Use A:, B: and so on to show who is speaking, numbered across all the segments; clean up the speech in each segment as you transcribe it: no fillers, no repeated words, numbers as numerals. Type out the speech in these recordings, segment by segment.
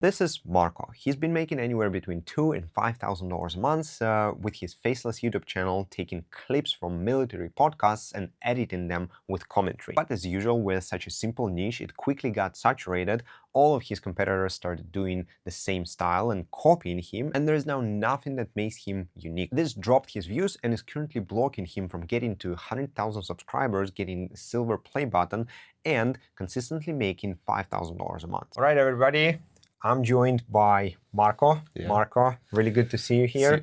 A: This is Marco. He's been making anywhere between $2,000 and $5,000 a month with his faceless YouTube channel, taking clips from military podcasts and editing them with commentary. But as usual, with such a simple niche, it quickly got saturated. All of his competitors started doing the same style and copying him, and there's now nothing that makes him unique. This dropped his views and is currently blocking him from getting to 100,000 subscribers, getting a silver play button, and consistently making $5,000 a month. All right, everybody. I'm joined by Marco. Yeah. Marco, really good to see you here.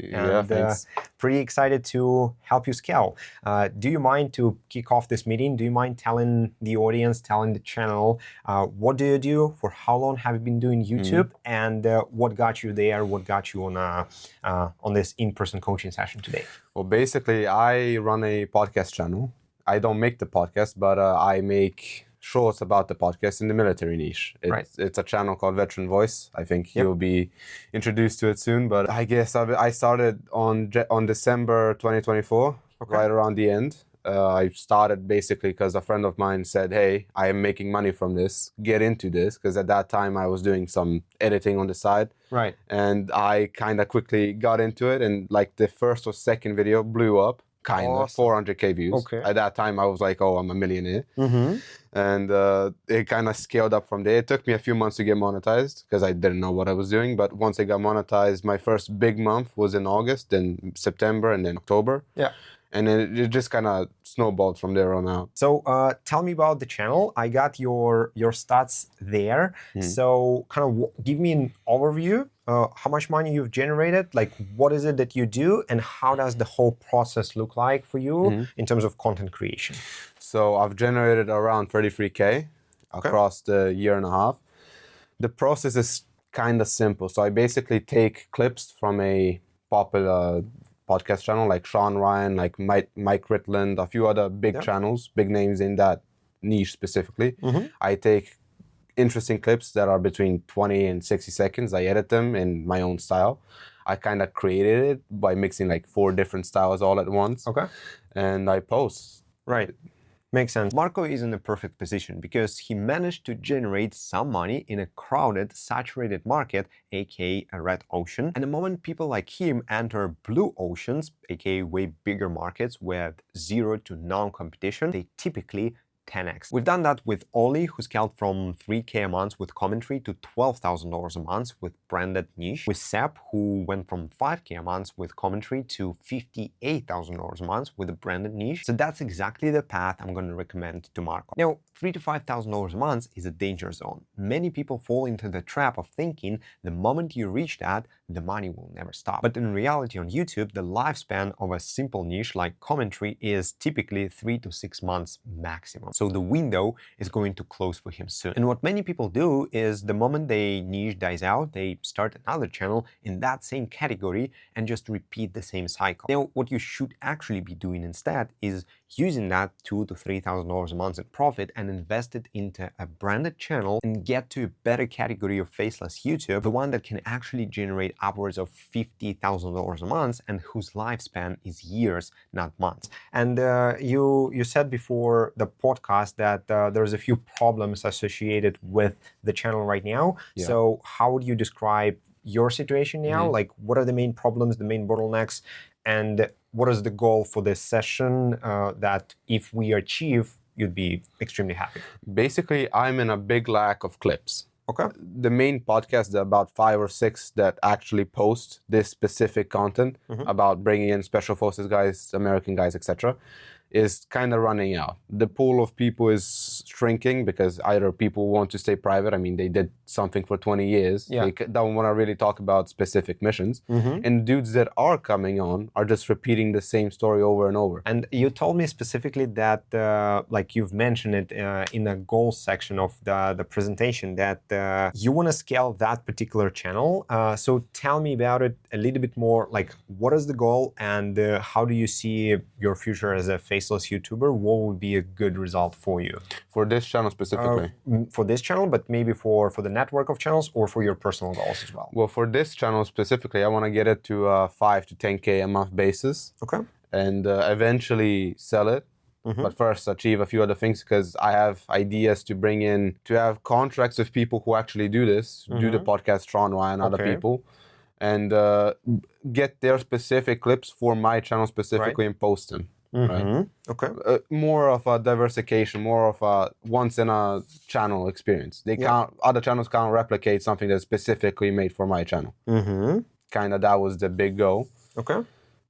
B: Thanks.
A: Pretty excited to help you scale. Do you mind to kick off this meeting? Do you mind telling the audience, telling the channel, what do you do? For how long have you been doing YouTube? And what got you there? What got you on this in-person coaching session today?
B: Well, basically, I run a podcast channel. I don't make the podcast, but I make shorts about the podcast in the military niche. It's a channel called Veteran Voice. I think you'll be introduced to it soon, but I guess I started on December 2024, right around the end. I started basically because a friend of mine said, hey, I am making money from this, get into this, because at that time I was doing some editing on the side.
A: Right.
B: And I kind of quickly got into it, and like the first or second video blew up. Kind of, 400K views.
A: Okay.
B: At that time, I was like, oh, I'm a millionaire. And it kind of scaled up from there. It took me a few months to get monetized because I didn't know what I was doing. But once I got monetized, my first big month was in August, then September, and then October.
A: Yeah.
B: And then it just kind of snowballed from there on out.
A: So tell me about the channel. I got your stats there. So kind of give me an overview. How much money you've generated, like what is it that you do, and how does the whole process look like for you in terms of content creation?
B: So I've generated around 33K across the year and a half. The process is kind of simple. So I basically take clips from a popular podcast channel like Sean Ryan, like Mike Ritland, a few other big channels, big names in that niche specifically. I take interesting clips that are between 20 and 60 seconds. I edit them in my own style. I kind of created it by mixing like 4 different styles all at once. Okay. And I post.
A: Right. Makes sense. Marco is in a perfect position because he managed to generate some money in a crowded, saturated market, aka a red ocean. And the moment people like him enter blue oceans, aka way bigger markets with zero to none competition, they typically 10x. We've done that with Oli, who scaled from 3K a month with commentary to $12,000 a month with branded niche. With Zeck, who went from 5K a month with commentary to $58,000 a month with a branded niche. So that's exactly the path I'm going to recommend to Marco. Now, $3,000 to $5,000 a month is a danger zone. Many people fall into the trap of thinking the moment you reach that, the money will never stop. But in reality on YouTube, the lifespan of a simple niche like commentary is typically 3 to 6 months maximum. So the window is going to close for him soon. And what many people do is the moment their niche dies out, they start another channel in that same category and just repeat the same cycle. Now, what you should actually be doing instead is using that $2,000 to $3,000 a month in profit and invest it into a branded channel and get to a better category of faceless YouTube, the one that can actually generate upwards of $50,000 a month and whose lifespan is years, not months. And you said before the podcast that there's a few problems associated with the channel right now. So how would you describe your situation now? Like, what are the main problems, the main bottlenecks, and what is the goal for this session that if we achieve, you'd be extremely happy?
B: Basically, I'm in a big lack of clips.
A: Okay.
B: The main podcast, there are about 5 or 6 that actually post this specific content about bringing in special forces guys, American guys, etc., is kind of running out. The pool of people is shrinking because either people want to stay private. I mean, they did something for 20 years. They don't want to really talk about specific missions. And dudes that are coming on are just repeating the same story over and over.
A: And you told me specifically that, like you've mentioned it in the goals section of the presentation, that you want to scale that particular channel. So tell me about it a little bit more. Like, what is the goal and how do you see your future as a faceless YouTuber? What would be a good result for you?
B: For this channel specifically?
A: For this channel, but maybe for the network of channels or for your personal goals as well?
B: Well, for this channel specifically, I want to get it to 5 to 10K a month basis.
A: Okay.
B: And eventually sell it But first, achieve a few other things because I have ideas to bring in, to have contracts with people who actually do this, do the podcast Tronwa and other people, and get their specific clips for my channel specifically and post them. Right?
A: Okay.
B: More of a diversification, more of a once in a channel experience. They can't, other channels can't replicate something that's specifically made for my channel. Kind of that was the big goal.
A: Okay.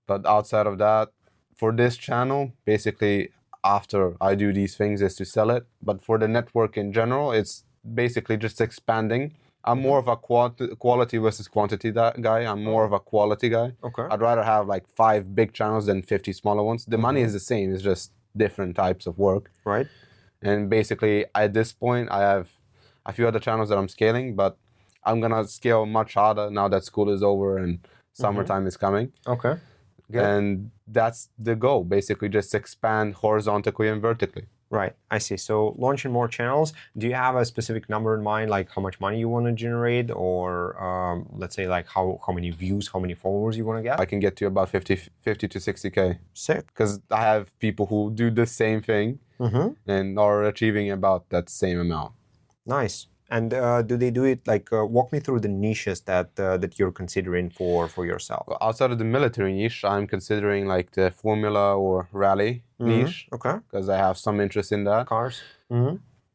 B: But outside of that, for this channel, basically after I do these things is to sell it. But for the network in general, it's basically just expanding. I'm more of a quality versus quantity guy. I'm more of a quality guy.
A: Okay.
B: I'd rather have like 5 big channels than 50 smaller ones. The money is the same. It's just different types of work.
A: Right.
B: And basically, at this point, I have a few other channels that I'm scaling, but I'm going to scale much harder now that school is over and summertime is coming.
A: Okay. Good.
B: And that's the goal, basically just expand horizontally and vertically.
A: Right, I see. So launching more channels, do you have a specific number in mind, like how much money you want to generate, or let's say like how many views, how many followers you want to get?
B: I can get to about 50 to 60K.
A: Sick.
B: Because I have people who do the same thing and are achieving about that same amount.
A: Nice. And do they do it like, walk me through the niches that you're considering for yourself?
B: Well, outside of the military niche, I'm considering like the Formula or Rally niche.
A: Okay.
B: Because I have some interest in that.
A: Cars.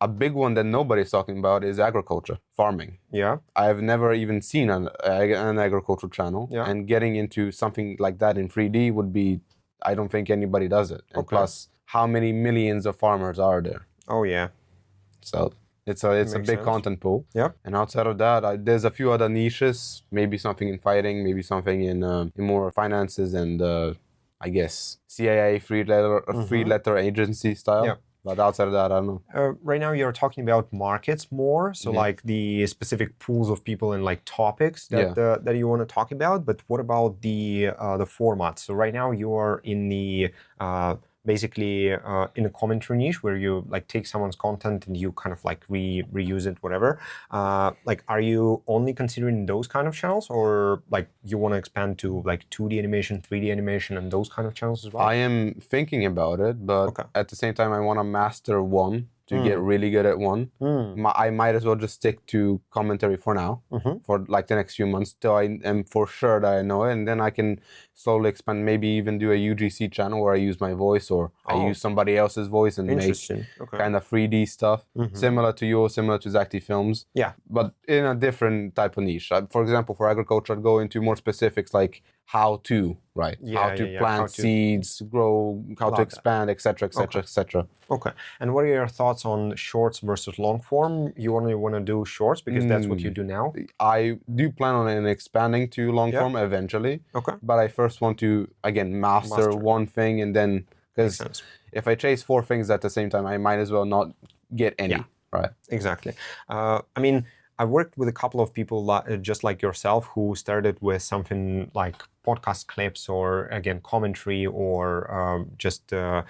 B: A big one that nobody's talking about is agriculture, farming.
A: Yeah.
B: I've never even seen an agricultural channel.
A: Yeah.
B: And getting into something like that in 3D would be, I don't think anybody does it. And plus, how many millions of farmers are there?
A: Oh, yeah.
B: So it's a big content pool.
A: Yeah.
B: And outside of that, there's a few other niches, maybe something in fighting, maybe something in more finances and I guess CIA free letter agency style.
A: Yeah.
B: But outside of that, I don't know.
A: Right now you're talking about markets more, so like the specific pools of people and like topics that that you want to talk about. But what about the format? So right now you are in the basically in a commentary niche where you like take someone's content and you kind of like reuse it, whatever. Like, are you only considering those kind of channels, or like you want to expand to like 2D animation, 3D animation, and those kind of channels as well?
B: I am thinking about it, but at the same time, I want to master one to get really good at one. I might as well just stick to commentary for now, for like the next few months, till I am for sure that I know it, and then I can slowly expand, maybe even do a UGC channel where I use my voice or I use somebody else's voice and make kind of 3D stuff, similar to you, similar to Zeck Felms.
A: Yeah.
B: But in a different type of niche. For example, for agriculture, I'd go into more specifics like how to, right? How to plant seeds, grow, how to expand, etc., etc., etc.
A: Okay. And what are your thoughts on shorts versus long form? You only want to do shorts because that's what you do now?
B: I do plan on expanding to long form eventually.
A: Okay.
B: But I first want to, again, master one thing, and then, because if I chase 4 things at the same time, I might as well not get any, right?
A: Exactly. I mean, I've worked with a couple of people just like yourself who started with something like podcast clips or, again, commentary or just a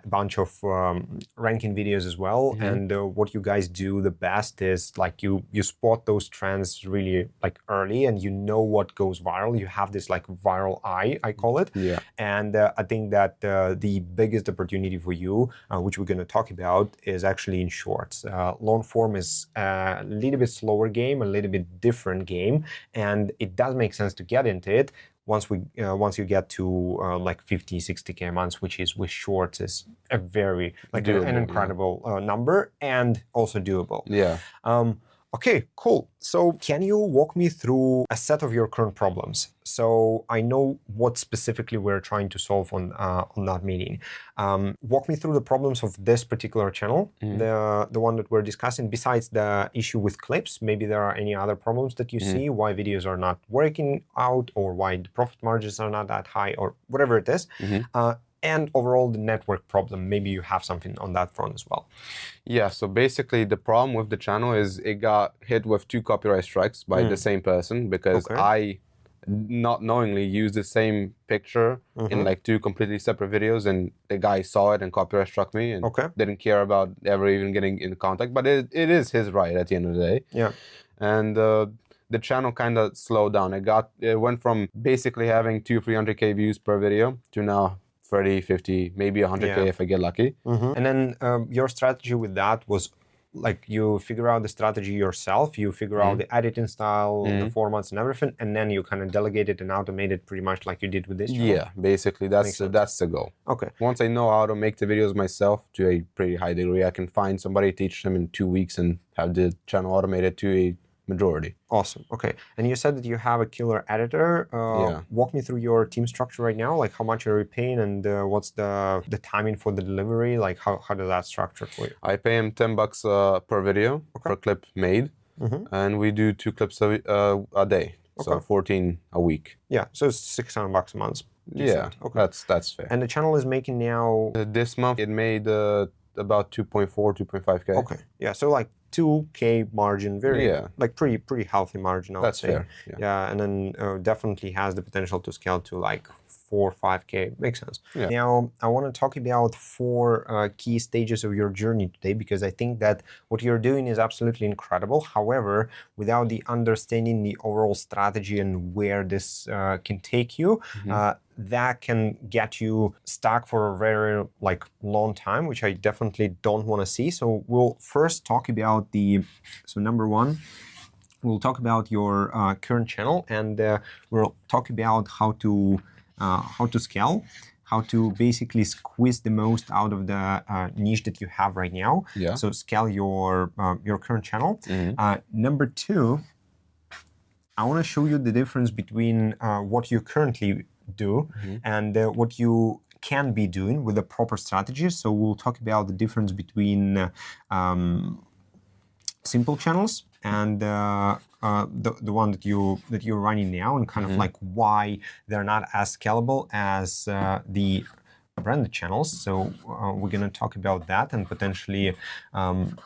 A: bunch of ranking videos as well. And what you guys do the best is like you spot those trends really like early, and you know what goes viral. You have this like viral eye, I call it.
B: Yeah.
A: And I think that the biggest opportunity for you, which we're going to talk about, is actually in shorts. Long form is a little bit slower game, a little bit different game, and it does make sense to get into it once you get to like 50, 60K months, which is with shorts is a very like doable, an incredible number, and also doable.
B: Yeah.
A: Okay, cool. So can you walk me through a set of your current problems? So I know what specifically we're trying to solve on that meeting. Walk me through the problems of this particular channel, the one that we're discussing. Besides the issue with clips, maybe there are any other problems that you see, why videos are not working out, or why the profit margins are not that high, or whatever it is. And overall the network problem. Maybe you have something on that front as well.
B: Yeah, so basically the problem with the channel is it got hit with 2 copyright strikes by the same person, because I not knowingly used the same picture in like 2 completely separate videos, and the guy saw it and copyright struck me and didn't care about ever even getting in contact. But it is his right at the end of the day.
A: Yeah.
B: And the channel kind of slowed down. It went from basically having 200-300K views per video to now 30, 50, maybe 100K if I get lucky.
A: And then your strategy with that was like you figure out the strategy yourself, you figure out the editing style, the formats and everything, and then you kind of delegate it and automate it pretty much like you did with this channel?
B: Yeah, basically that's the goal.
A: Okay.
B: Once I know how to make the videos myself to a pretty high degree, I can find somebody, teach them in 2 weeks and have the channel automated to a majority.
A: Awesome. Okay. And you said that you have a killer editor. Walk me through your team structure right now. Like how much are you paying and what's the timing for the delivery? Like how does that structure for you?
B: I pay him $10 per video, per clip made. And we do 2 clips a day. So 14 a week.
A: Yeah. So it's $600 a month.
B: Decent. Yeah. Okay. That's fair.
A: And the channel is making now...
B: this month it made about 2.4, 2.5K.
A: Okay. Yeah. So like 2K margin, like pretty healthy margin, I would say.
B: Fair.
A: Yeah, and then definitely has the potential to scale to like 4 or 5K. Makes sense.
B: Yeah.
A: Now, I want to talk about 4 key stages of your journey today, because I think that what you're doing is absolutely incredible. However, without the understanding the overall strategy and where this can take you, that can get you stuck for a very long time, which I definitely don't want to see. So we'll first talk about number 1, we'll talk about your current channel, and we'll talk about how to scale, how to basically squeeze the most out of the niche that you have right now.
B: Yeah.
A: So scale your current channel. Number 2, I want to show you the difference between what you currently do and what you can be doing with the proper strategy. So we'll talk about the difference between simple channels and the one that you're running now, and kind of like why they're not as scalable as the branded channels. So we're going to talk about that, and potentially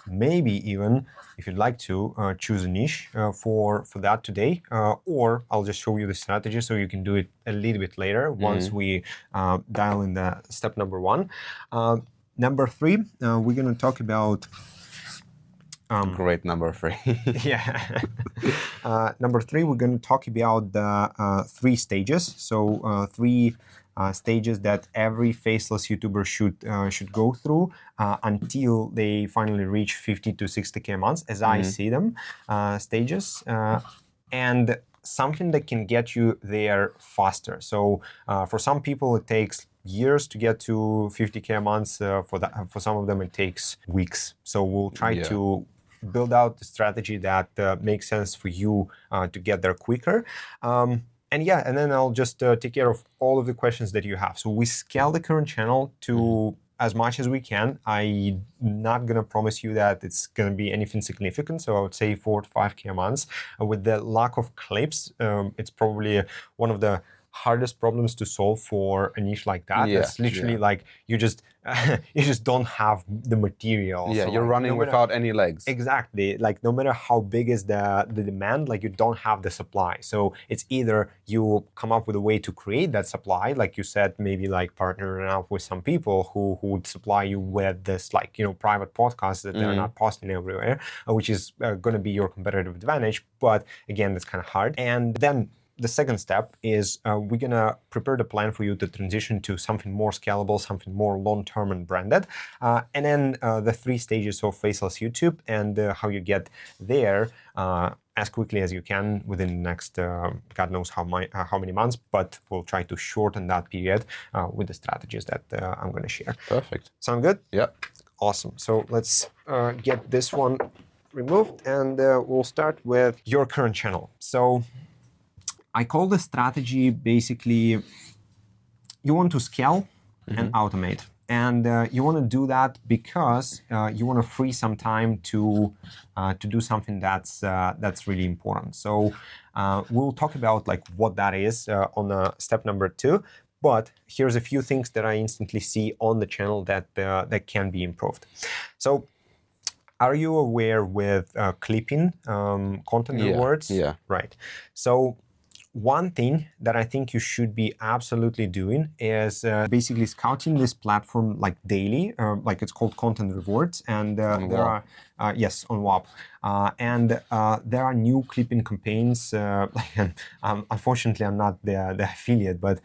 A: maybe even, if you'd like to, choose a niche for that today, or I'll just show you the strategy so you can do it a little bit later once we dial in the step number 1. Number 3, we're going to talk about
B: great number 3.
A: Yeah. Number 3, we're going to talk about the 3 stages. So 3 stages that every faceless YouTuber should go through until they finally reach 50 to 60K months, as I see them, stages, and something that can get you there faster. So for some people it takes years to get to 50K months. For some of them it takes weeks. So we'll try to build out the strategy that makes sense for you to get there quicker. And then I'll just take care of all of the questions that you have. So we scale the current channel to as much as we can. I'm not going to promise you that it's going to be anything significant. So I would say 4 to 5K a month. With the lack of clips, it's probably one of the hardest problems to solve for a niche like that. It's literally like you just don't have the material.
B: Yeah,
A: so
B: you're running without any legs.
A: Exactly. Like no matter how big is the demand, like you don't have the supply. So it's either you come up with a way to create that supply, like you said, maybe like partnering up with some people who would supply you with this private podcast that they're not posting everywhere, which is going to be your competitive advantage. But again, that's kind of hard. And then the second step is we're going to prepare the plan for you to transition to something more scalable, something more long-term and branded. And then the 3 stages of faceless YouTube and how you get there as quickly as you can within the next, God knows how many months, but we'll try to shorten that period with the strategies that I'm going to share.
B: Perfect.
A: Sound good?
B: Yeah.
A: Awesome. So let's get this one removed, and we'll start with your current channel. So I call the strategy basically, you want to scale and automate. And you want to do that because you want to free some time to do something that's really important. So we'll talk about what that is on step number 2. But here's a few things that I instantly see on the channel that can be improved. So are you aware with clipping content rewards?
B: Yeah.
A: Right. So one thing that I think you should be absolutely doing is basically scouting this platform daily, it's called content rewards, and there Yes, on WAP. And there are new clipping campaigns. Unfortunately, I'm not the affiliate, but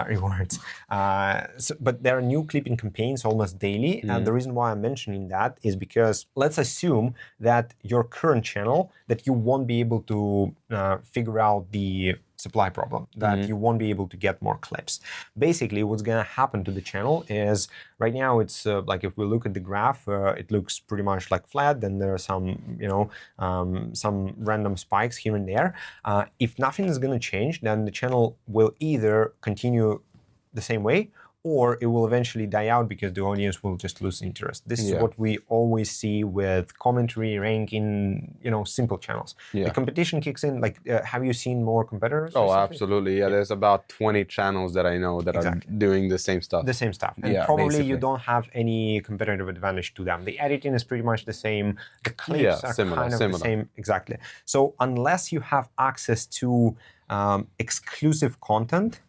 A: rewards. But there are new clipping campaigns almost daily. And the reason why I'm mentioning that is because let's assume that your current channel, that you won't be able to figure out the supply problem, that you won't be able to get more clips. Basically, what's going to happen to the channel is right now it's like if we look at the graph, it looks pretty much like flat. Then there are some, some random spikes here and there. If nothing is going to change, then the channel will either continue the same way, or it will eventually die out because the audience will just lose interest. This is what we always see with commentary, ranking, simple channels. The competition kicks in. Like, have you seen more competitors?
B: Oh,
A: recently?
B: absolutely. Yeah, there's about 20 channels that I know that are doing the same stuff.
A: The same stuff. And probably you don't have any competitive advantage to them. The editing is pretty much the same. The clips are kind of the same. Exactly. So unless you have access to exclusive content,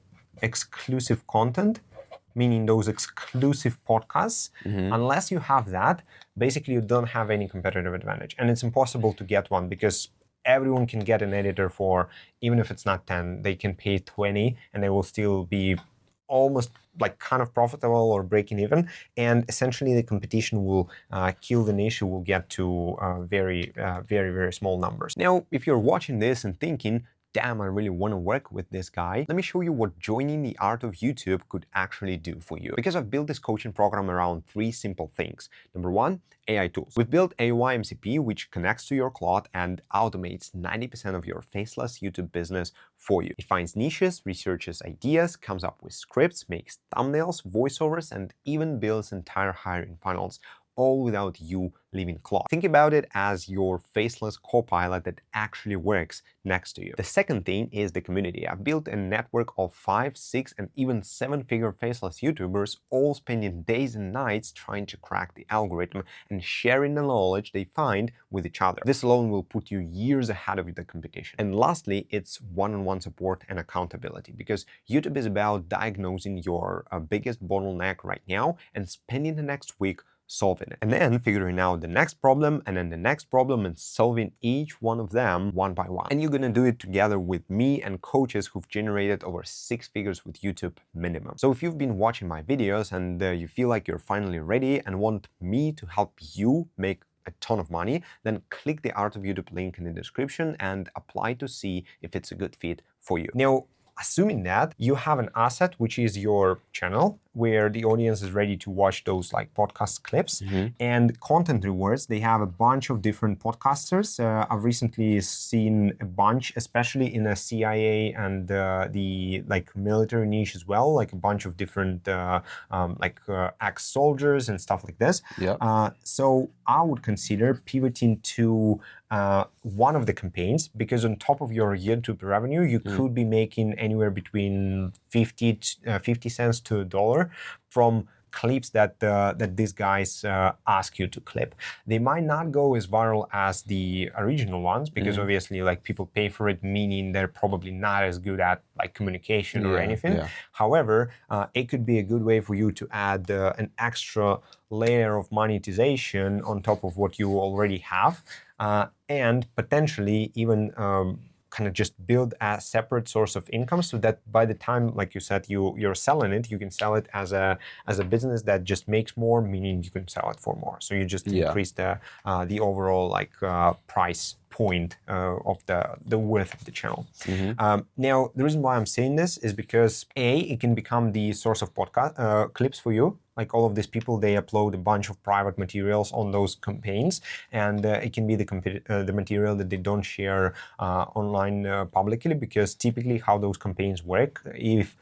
A: meaning those exclusive podcasts, unless you have that, basically you don't have any competitive advantage. And it's impossible to get one because everyone can get an editor for, even if it's not 10, they can pay 20 and they will still be almost like kind of profitable or breaking even. And essentially the competition will kill the niche. It will get to very, very small numbers. Now, if you're watching this and thinking, damn, I really want to work with this guy, let me show you what joining the art of YouTube could actually do for you. Because I've built this coaching program around 3 simple things. Number 1, AI tools. We've built AOI MCP, which connects to your cloud and automates 90% of your faceless YouTube business for you. It finds niches, researches ideas, comes up with scripts, makes thumbnails, voiceovers, and even builds entire hiring funnels, all without you leaving Claude. Think about it as your faceless copilot that actually works next to you. The second thing is the community. I've built a network of 5, 6, and even 7-figure faceless YouTubers, all spending days and nights trying to crack the algorithm and sharing the knowledge they find with each other. This alone will put you years ahead of the competition. And lastly, it's one-on-one support and accountability, because YouTube is about diagnosing your biggest bottleneck right now and spending the next week solving it. And then figuring out the next problem, and then the next problem, and solving each one of them one by one. And you're gonna do it together with me and coaches who've generated over 6 figures with YouTube minimum. So if you've been watching my videos and you feel like you're finally ready and want me to help you make a ton of money, then click the Art of YouTube link in the description and apply to see if it's a good fit for you. Now, assuming that you have an asset, which is your channel, where the audience is ready to watch those like podcast clips and content rewards. They have a bunch of different podcasters. I've recently seen a bunch, especially in the CIA and the like military niche as well, like a bunch of different ex-soldiers and stuff like this. So I would consider pivoting to one of the campaigns, because on top of your YouTube revenue, you could be making anywhere between 50 cents to $1 from clips that these guys ask you to clip. They might not go as viral as the original ones, because obviously like people pay for it, meaning they're probably not as good at like communication or anything. However, it could be a good way for you to add an extra layer of monetization on top of what you already have, and potentially even kind of just build a separate source of income, so that by the time, like you said, you're selling it, you can sell it as a business that just makes more, meaning you can sell it for more. So you just increase the overall like price point of the worth of the channel. Now, the reason why I'm saying this is because it can become the source of podcast clips for you. Like all of these people, they upload a bunch of private materials on those campaigns, and it can be the material that they don't share online publicly, because typically how those campaigns work, if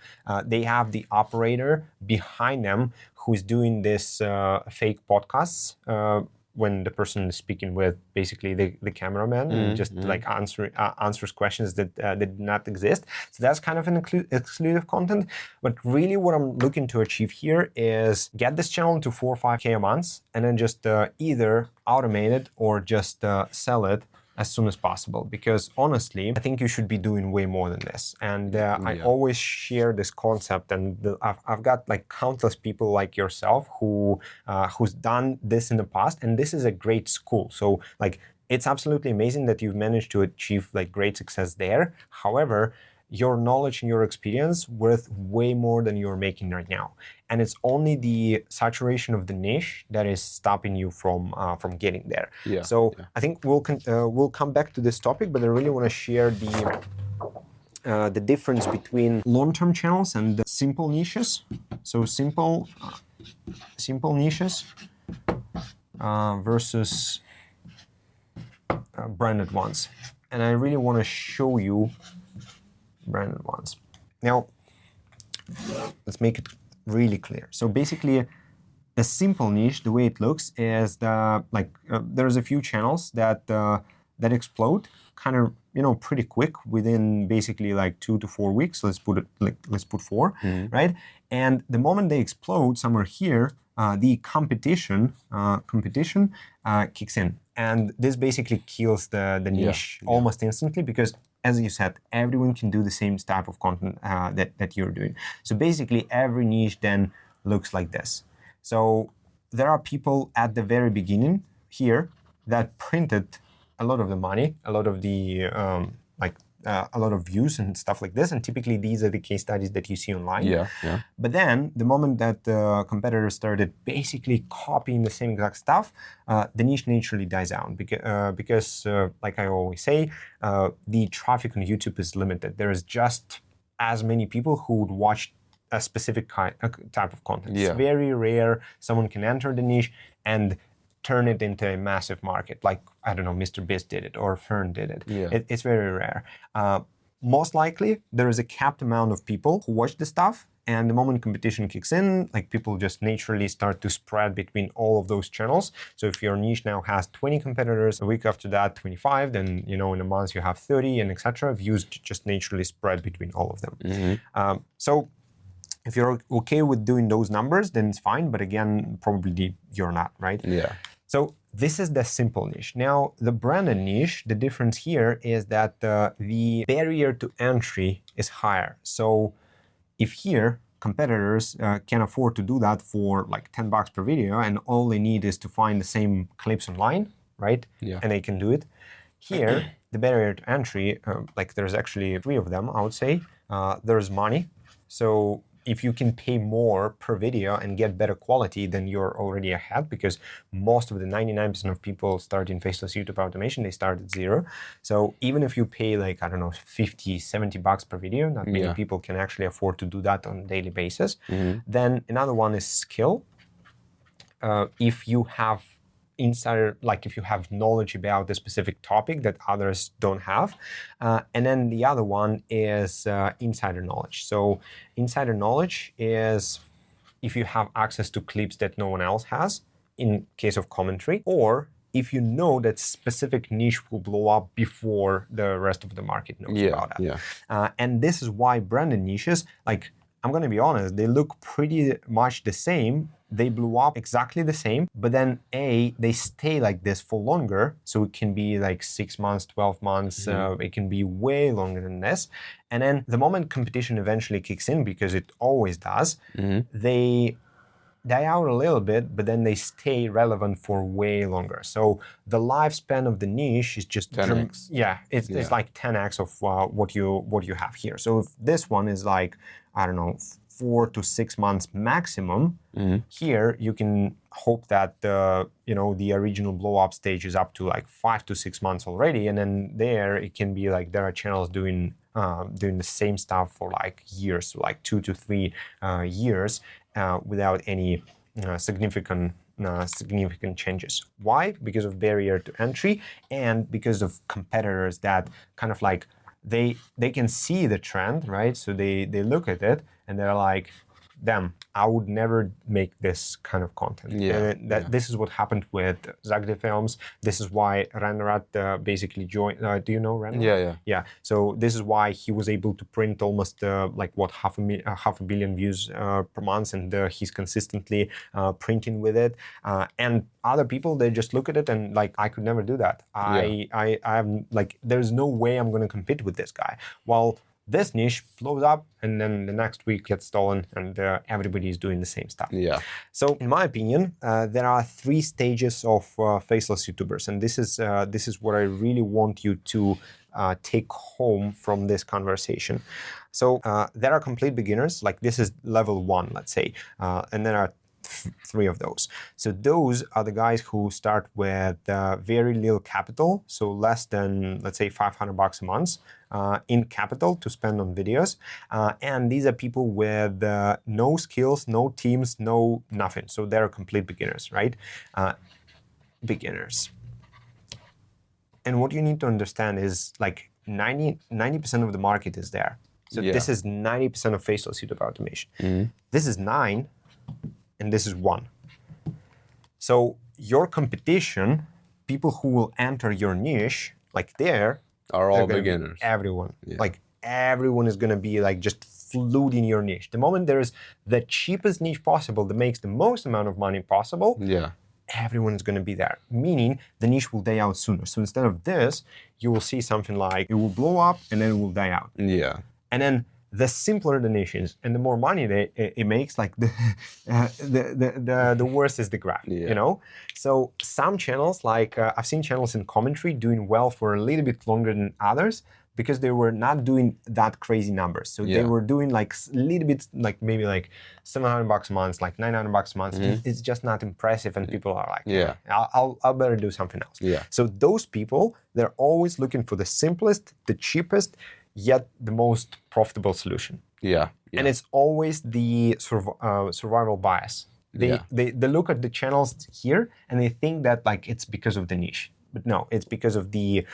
A: they have the operator behind them who's doing this fake podcasts, when the person is speaking with basically the cameraman and just like answers questions that did not exist. So that's kind of an exclusive content. But really what I'm looking to achieve here is get this channel to 4 or 5K a month, and then just either automate it or just sell it as soon as possible, because honestly, I think you should be doing way more than this. And I always share this concept, and I've got like countless people like yourself who's done this in the past, and this is a great school. So like, it's absolutely amazing that you've managed to achieve like great success there. However, your knowledge and your experience worth way more than you're making right now, and it's only the saturation of the niche that is stopping you from getting there. I think we'll come back to this topic, but I really want to share the difference between long-term channels and the simple niches. So simple niches versus branded ones, and I really want to show you branded ones. Now, let's make it really clear. So basically, a simple niche, the way it looks is there's a few channels that explode kind of pretty quick within basically like 2 to 4 weeks. Let's put 4, right? And the moment they explode somewhere here, the competition kicks in, and this basically kills the niche almost instantly, because as you said, everyone can do the same type of content that you're doing. So basically, every niche then looks like this. So there are people at the very beginning here that printed a lot of the money, a lot of the a lot of views and stuff like this. And typically, these are the case studies that you see online. But then, the moment that the competitors started basically copying the same exact stuff, the niche naturally dies down because like I always say, the traffic on YouTube is limited. There is just as many people who would watch a specific type of content. It's very rare someone can enter the niche and turn it into a massive market, like, I don't know, Mr. Beast did it or Fern did it. It's very rare. Most likely, there is a capped amount of people who watch the stuff, and the moment competition kicks in, like, people just naturally start to spread between all of those channels. So if your niche now has 20 competitors, a week after that, 25, then, in a month you have 30, and etc. Views just naturally spread between all of them. So if you're okay with doing those numbers, then it's fine. But again, probably you're not, right? So this is the simple niche. Now, the branded niche, the difference here is that the barrier to entry is higher. So if here competitors can afford to do that for like $10 per video, and all they need is to find the same clips online, right? And they can do it. Here, the barrier to entry, like there's actually 3 of them, I would say. There's money. So if you can pay more per video and get better quality, then you're already ahead, because most of the 99% of people starting faceless YouTube automation, they start at 0. So even if you pay like, I don't know, $50, $70 per video, not many people can actually afford to do that on a daily basis. Then another one is skill. If you have insider, like if you have knowledge about the specific topic that others don't have. And then the other one is insider knowledge. So insider knowledge is if you have access to clips that no one else has, in case of commentary, or if you know that specific niche will blow up before the rest of the market knows about it. And this is why branded niches, like, I'm going to be honest, they look pretty much the same. They blew up exactly the same, but then they stay like this for longer. So it can be like 6 months, 12 months. It can be way longer than this. And then the moment competition eventually kicks in, because it always does, they die out a little bit, but then they stay relevant for way longer. So the lifespan of the niche is just
B: 10x.
A: It's like 10x of what you have here. So if this one is like, I don't know, 4 to 6 months maximum, here you can hope that the original blow up stage is up to like 5 to 6 months already, and then there it can be like there are channels doing the same stuff for like years, so like 2 to 3 years without any significant changes. Why? Because of barrier to entry, and because of competitors that kind of like they can see the trend, right? So they look at it and they're like, them, I would never make this kind of content. This is what happened with Zeck Felms. This is why Renrat basically joined. Do you know Renrat? Yeah. So this is why he was able to print almost half a billion views per month, and he's consistently printing with it. And other people, they just look at it and like, I could never do that. I'm like, there's no way I'm going to compete with this guy. Well, this niche blows up, and then the next week gets stolen, and everybody is doing the same stuff. Yeah. So, in my opinion, there are 3 stages of faceless YouTubers, and this is what I really want you to take home from this conversation. So, there are complete beginners, like this is level 1, let's say, and there are 3 of those. So those are the guys who start with very little capital, so less than, let's say, $500 a month in capital to spend on videos. And these are people with no skills, no teams, no nothing. So they're complete beginners, right? Beginners. And what you need to understand is like 90% of the market is there. So this is 90% of faceless YouTube automation. This is 9. And this is 1. So your competition, people who will enter your niche, like are
B: all beginners.
A: Everyone. Like everyone is going to be like just flooding your niche. The moment there is the cheapest niche possible that makes the most amount of money possible, everyone is going to be there. Meaning the niche will die out sooner. So instead of this, you will see something like it will blow up and then it will die out. And then the simpler the niche is and the more money it makes, like the worse is the graph, you know? So some channels, like I've seen channels in commentary doing well for a little bit longer than others because they were not doing that crazy numbers. So they were doing like a little bit, like maybe like $700 a month, like $900 a month. It's just not impressive, and people are like, I'll better do something else. So those people, they're always looking for the simplest, the cheapest, yet the most profitable solution. And it's always the survival bias. They look at the channels here and they think that like it's because of the niche, but no, it's because of the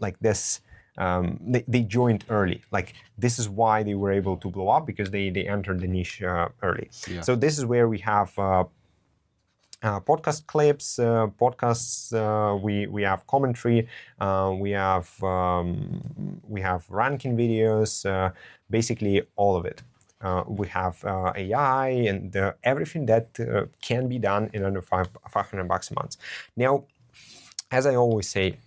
A: like this. They joined early. Like this is why they were able to blow up, because they entered the niche early. So this is where we have podcast clips, podcasts. We have commentary. We have ranking videos. Basically, all of it. We have AI and everything that can be done in under $500 a month. Now, as I always say,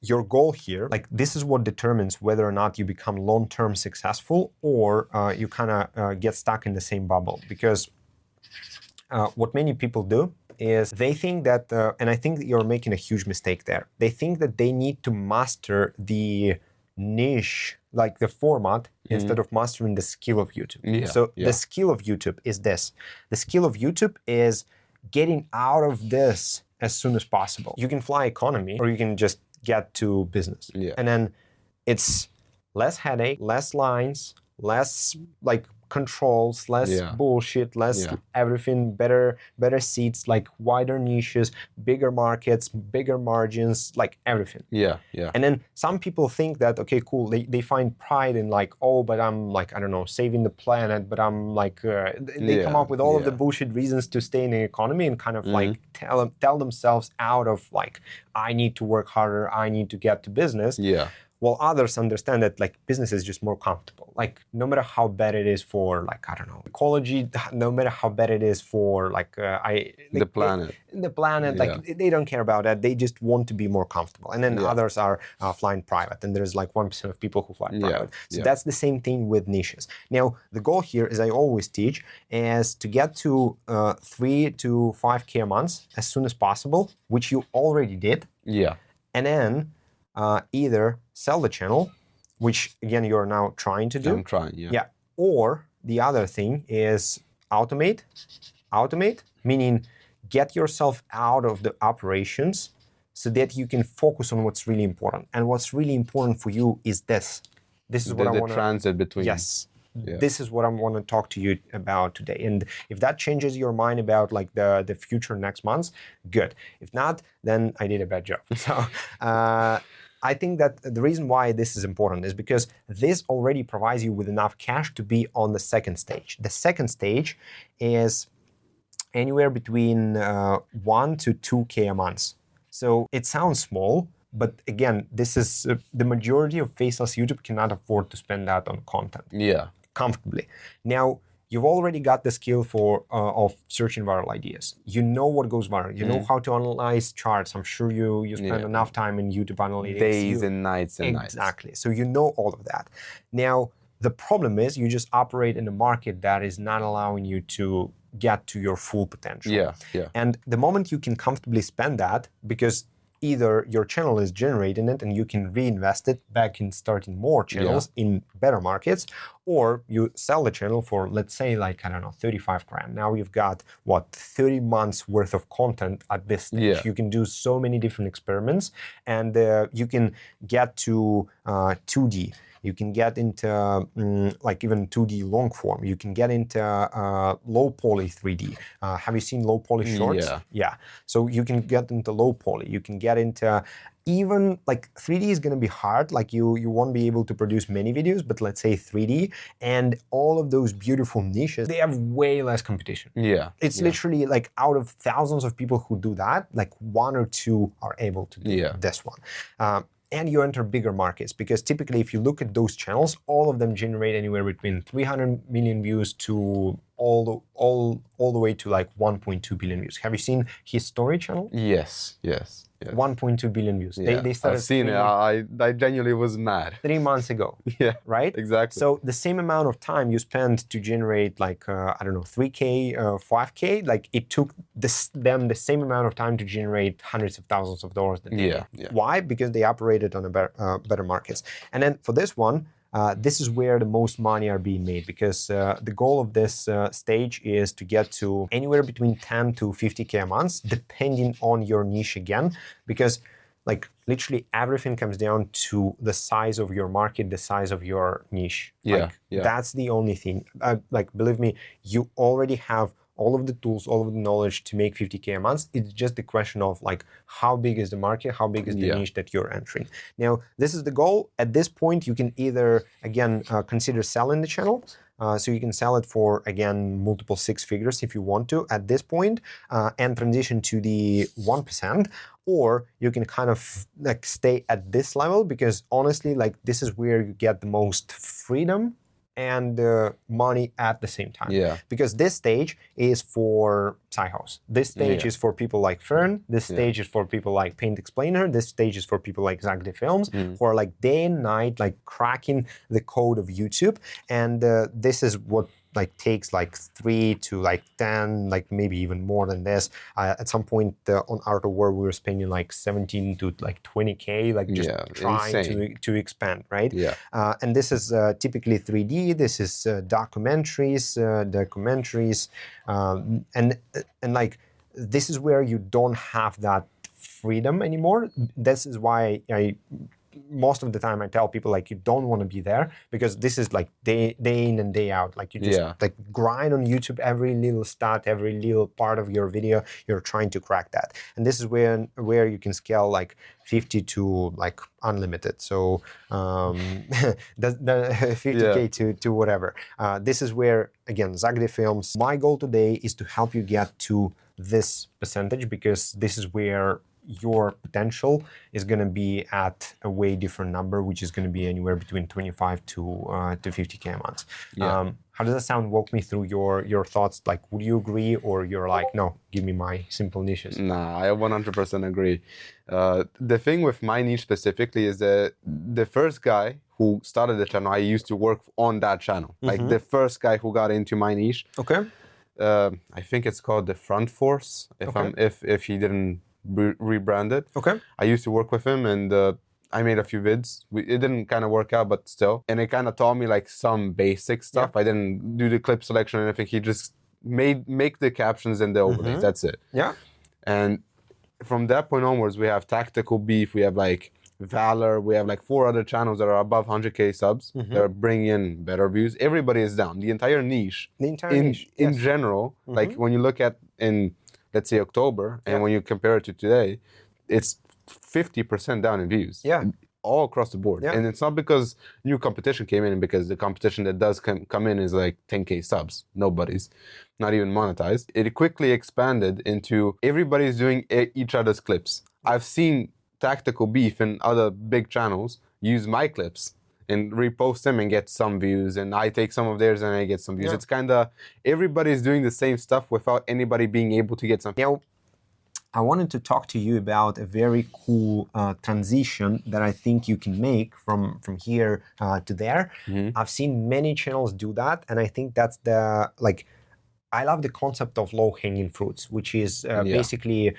A: your goal here, like this is what determines whether or not you become long-term successful or you kind of get stuck in the same bubble. Because what many people do is they think that, and I think that you're making a huge mistake there. They think that they need to master the niche, like the format, instead of mastering the skill of YouTube. So the skill of YouTube is this. The skill of YouTube is getting out of this as soon as possible. You can fly economy or you can just get to business. And then it's less headache, less lines, less like controls, less bullshit, less everything, better seats, like wider niches, bigger markets, bigger margins, like everything. And then some people think that, okay, cool, they find pride in like, oh, but I'm like, I don't know, saving the planet, but I'm like, they come up with all of the bullshit reasons to stay in the economy and kind of like tell themselves out of like, I need to work harder, I need to get to business. While others understand that like business is just more comfortable. Like no matter how bad it is for like, I don't know, ecology, no matter how bad it is for like,
B: the planet,
A: like they don't care about that. They just want to be more comfortable. And then others are flying private, and there's like 1% of people who fly private. So that's the same thing with niches. Now, the goal here, as I always teach, is to get to 3 to 5K a month as soon as possible, which you already did. And then either sell the channel, which again you're now trying to do.
B: I'm trying,
A: Or the other thing is automate. Automate, meaning get yourself out of the operations so that you can focus on what's really important. And what's really important for you is this. This is what I want to...
B: The transit between...
A: This is what I want to talk to you about today. And if that changes your mind about like the future next month, good. If not, then I did a bad job. So I think that the reason why this is important is because this already provides you with enough cash to be on the second stage. The second stage is anywhere between 1 to 2K a month. So it sounds small, but again, this is the majority of faceless YouTube cannot afford to spend that on content.
B: Yeah.
A: Comfortably. Now, you've already got the skill of searching viral ideas. You know what goes viral. You know how to analyze charts. I'm sure you spend enough time in YouTube analytics.
B: Days and nights and nights.
A: Exactly. So you know all of that. Now, the problem is you just operate in a market that is not allowing you to get to your full potential.
B: Yeah.
A: And the moment you can comfortably spend that, because either your channel is generating it and you can reinvest it back in starting more channels in better markets, or you sell the channel for, let's say, like, I don't know, 35 grand. Now you've got, 30 months worth of content at this stage.
B: Yeah.
A: You can do so many different experiments, and you can get to 2D. You can get into like even 2D long form. You can get into low poly 3D. Have you seen low poly shorts? Yeah. So you can get into low poly. You can get into even like 3D is going to be hard. Like you won't be able to produce many videos, but let's say 3D and all of those beautiful niches, they have way less competition.
B: Yeah.
A: It's literally like out of thousands of people who do that, like 1 or 2 are able to do this one. And you enter bigger markets, because typically if you look at those channels, all of them generate anywhere between 300 million views to all the way to like 1.2 billion views. Have you seen his story channel?
B: Yes.
A: 1.2 billion views.
B: Yeah.
A: They started.
B: I've seen it. I genuinely was mad.
A: 3 months ago.
B: Yeah.
A: Right?
B: Exactly.
A: So the same amount of time you spend to generate like, I don't know, 3K, 5K, like it took them the same amount of time to generate hundreds of thousands of dollars that they did. Why? Because they operated on a better markets. And then for this one, this is where the most money are being made, because the goal of this stage is to get to anywhere between 10 to 50K a month, depending on your niche again, because like literally everything comes down to the size of your market, the size of your niche. That's the only thing. Like, believe me, you already have all of the tools, all of the knowledge to make 50K a month. It's just the question of like, how big is the market? How big is the niche that you're entering? Now, this is the goal. At this point, you can either, again, consider selling the channel. So you can sell it for, again, multiple 6 figures if you want to at this point, and transition to the 1%. Or you can kind of like stay at this level, because honestly, like this is where you get the most freedom and money at the same time. Because this stage is for Psychos. This stage is for people like Fern. This stage is for people like Paint Explainer. This stage is for people like Zeck Felms, who are like day and night like cracking the code of YouTube. And this is what like takes like 3 to like 10, like maybe even more than this. At some point on Art of War, we were spending like 17 to like 20K, like just trying to expand, right? And this is typically 3D. This is documentaries, and like this is where you don't have that freedom anymore. This is why most of the time I tell people like you don't want to be there, because this is like day in and day out. Like you just like grind on YouTube, every little stat, every little part of your video, you're trying to crack that. And this is where you can scale like 50 to like unlimited. So the 50K to whatever. This is where, again, Zeck Felms, my goal today is to help you get to this percentage, because this is where your potential is going to be at a way different number, which is going to be anywhere between 25 to 50K a month. How does that sound? Walk me through your thoughts. Like, would you agree, or you're like, no, give me my simple niches?
B: Nah, I 100% agree. The thing with my niche specifically is that the first guy who started the channel, I used to work on that channel. Like the first guy who got into my niche. Okay. I think it's called the Front Force. If he didn't rebrand it. Okay. I used to work with him, and I made a few vids. It didn't kind of work out, but still. And it kind of taught me like some basic stuff. I didn't do the clip selection or anything. He just make the captions and the overlays. That's it. And from that point onwards, we have Tactical Beef. We have like Valor. We have like 4 other channels that are above 100K subs. They're bringing in better views. Everybody is down. The entire niche. In general, like when you look at let's say October, and when you compare it to today, it's 50% down in views. all across the board.
A: Yeah.
B: And it's not because new competition came in, because the competition that does come in is like 10K subs. Nobody's, not even monetized. It quickly expanded into everybody's doing each other's clips. I've seen Tactical Beef and other big channels use my clips and repost them and get some views, and I take some of theirs and I get some views.
A: Yeah.
B: It's kind of, everybody's doing the same stuff without anybody being able to get something.
A: Now, I wanted to talk to you about a very cool transition that I think you can make from here to there. I've seen many channels do that, and I think that's the, like, I love the concept of low-hanging fruits, which is basically